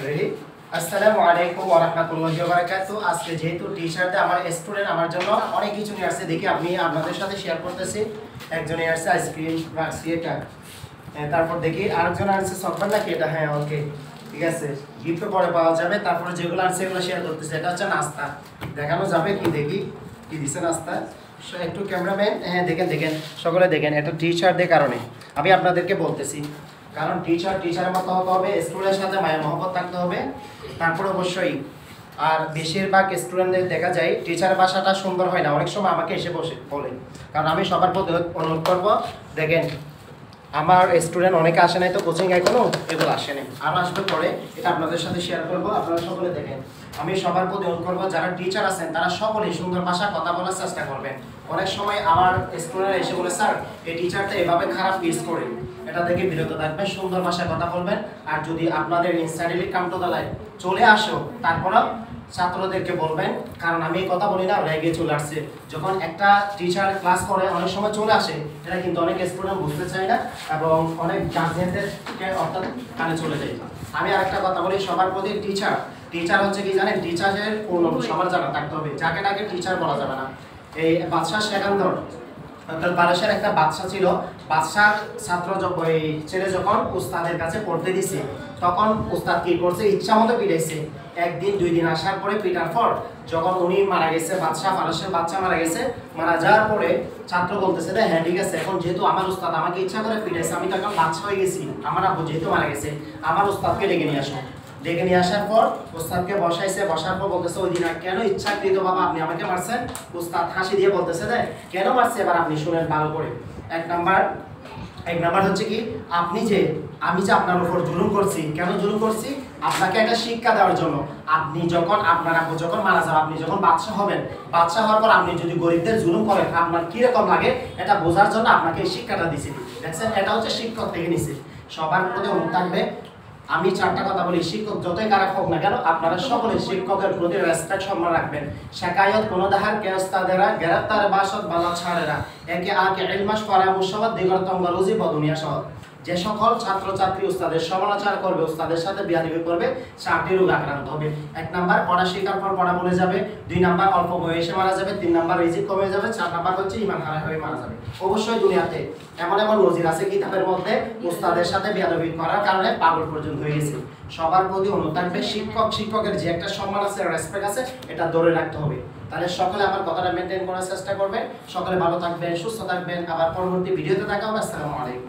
Ready. আসসালামু আলাইকুম ওয়া রাহমাতুল্লাহি ওয়া বারাকাতুহু। আজকে যেহেতু টি-শার্টে আমার স্টুডেন্ট আমার জন্য অনেক কিছু নিয়ে আসছে, দেখি আমি আপনাদের সাথে শেয়ার করতেছি। একজনে আসছে আইসক্রিম রাখছি এটা, তারপর দেখি আরেকজন আসছে সফট নাকি এটা, হ্যাঁ ওকে ঠিক আছে, গিফট পরে পাওয়া যাবে। তারপরে যেগুলো আসছে এগুলো শেয়ার করতেছে। এটা হচ্ছে নাস্তা, দেখানো যাবে কি, দেখি কি দিছে নাস্তা। একটু ক্যামেরাম্যান, হ্যাঁ দেখেন দেখেন সকলে দেখেন, এটা টি-শার্টের কারণে আমি আপনাদেরকে বলতেছি, কারণ টিচারের মতো হতে হবে, স্টুডেন্টের সাথে মায়া মহব্বত থাকতে হবে। তারপর অবশ্যই আর বেশিরভাগ স্টুডেন্টদের দেখা যায় টিচারের ভাষাটা সুন্দর হয় না, অনেক সময় আমাকে এসে বলে। কারণ আমি সবার প্রতি অনুরোধ করবো, দেখেন আমার স্টুডেন্ট অনেকে আসে নাই তো কোচিং এখনো, এগুলো আসে নাই, আরও আসবে পরে, এটা আপনাদের সাথে শেয়ার করবো। আপনারা সকলে দেখেন, আমি সবার প্রতি অনুরোধ করবো যারা টিচার আছেন তারা সকলেই সুন্দর ভাষা কথা বলার চেষ্টা করবেন। অনেক সময় আমার স্টুডেন্টরা এসে বলে স্যার এই টিচারটা এভাবে খারাপ ইউজ করে, এটা থেকে বিরত থাকবেন, সুন্দর ভাষায় কথা বলবেন। আর যদি আপনাদের ইনস্টাডিলি কাম টু দ্য লাইফ চলে আসো, তারপরও ছাত্রদেরকে বলবেন, কারণ আমি কথা বলি না রেগে চলে আসছে। যখন একটা টিচার ক্লাস করে অনেক সময় চলে আসে, এটা কিন্তু অনেক স্টুডেন্ট বুঝতে চায় না এবং অনেক গার্জিয়ানদেরকে অর্থাৎ কানে চলে যায়। আমি আরেকটা কথা বলি সবার প্রতি, টিচার হচ্ছে কি জানেন, টিচারের কোন সবার জানা থাকতে হবে, যাকে তাকে টিচার বলা যাবে না। এই বাদশাহ সেকান্দর অর্থাৎ বাদশার একটা বাদশা ছিল, বাদশার ছাত্র ওই ছেলে যখন উস্তাদের কাছে পড়তে দিছে, তখন উস্তাদ কি করছে, ইচ্ছা মতো পিটাইছে। একদিন দুই দিন আসার পরে পিটার পর যখন উনি মারা গেছে, বাদশাহ ফারসের বাচ্চা মারা গেছে, মারা যাওয়ার পরে ছাত্র বলতেছে হ্যাঁ ঠিক আছে, এখন যেহেতু আমার উস্তাদ আমাকে ইচ্ছা করে পিটাইছে, আমি তো এখন বাদশা হয়ে গেছি, আমার আব্বু যেহেতু মারা গেছে, আমার উস্তাদকে ডেকে নিয়ে আসো। ডেকে নিয়ে আসার পর উস্তাদকে বসাইছে, বসার পর বলতেছে ওই দিন কেন ইচ্ছাকৃত বাবা আপনি আমাকে মারছেন। উস্তাদ হাসি দিয়ে বলতেছে কেন মারছে, এবার আপনি শুনেন ভালো করে। এক নাম্বার হচ্ছে কি, আমি যে আপনার উপর জুলুম করছি, কেন জুলুম করছি, আপনাকে একটা শিক্ষা দেওয়ার জন্য। আপনি যখন আপনার আব্বু যখন মারা যাবে, আপনি যখন বাদশা হবেন, বাদশা হওয়ার পর আপনি যদি গরিবদের জুলুম করেন আপনার কিরকম লাগে, এটা বোঝার জন্য আপনাকে এই শিক্ষাটা দিছি। দেখছেন, এটা হচ্ছে শিক্ষক থেকে নিছে। সবার প্রতি অনুরোধ থাকবে, আমি চারটা কথা বলি, শিক্ষক যতই খারাপ হোক না কেন আপনারা সকলে শিক্ষকের প্রতি রেসপেক্ট সম্মান রাখবেন। শেখায়ত কোনো দাহার কেস্তাদেরা গ্রেফতার বাসত বালা ছাড়েরা একে আকে ইলমাস পরামর্শবাদ দিগর্তঙ্গ রুজি বদুনিয়া সহ। যে সকল ছাত্রছাত্রী উস্তাদের সমালোচনা করবে, উস্তাদের সাথে বিয়াদবি করবে, 4টি রোগ আক্রান্ত হবে। 1 নাম্বার পড়া শেখার পর পড়া ভুলে যাবে, 2 নাম্বার অল্প বয়সে মারা যাবে, 3 নাম্বার রিজিক কমে যাবে, 4 নাম্বার হচ্ছে ঈমান হারা হয়ে মারা যাবে। অবশ্যই দুনিয়াতে এমন নজির আছে কিতাবের মধ্যে উস্তাদের সাথে বিয়াদবি করার কারণে পাগল পর্যন্ত হয়ে গেছে। সবার প্রতি অনুরোধ থাকবে, শিক্ষকের যে একটা সম্মান আছে, রেসপেক্ট আছে, এটা ধরে রাখতে হবে। তাহলে সকলে আমার কথাটা মেনটেন করার চেষ্টা করবেন। সকলে ভালো থাকবেন, সুস্থ থাকবেন। আবার পরবর্তী ভিডিওতে দেখা হবে। আসসালামু আলাইকুম।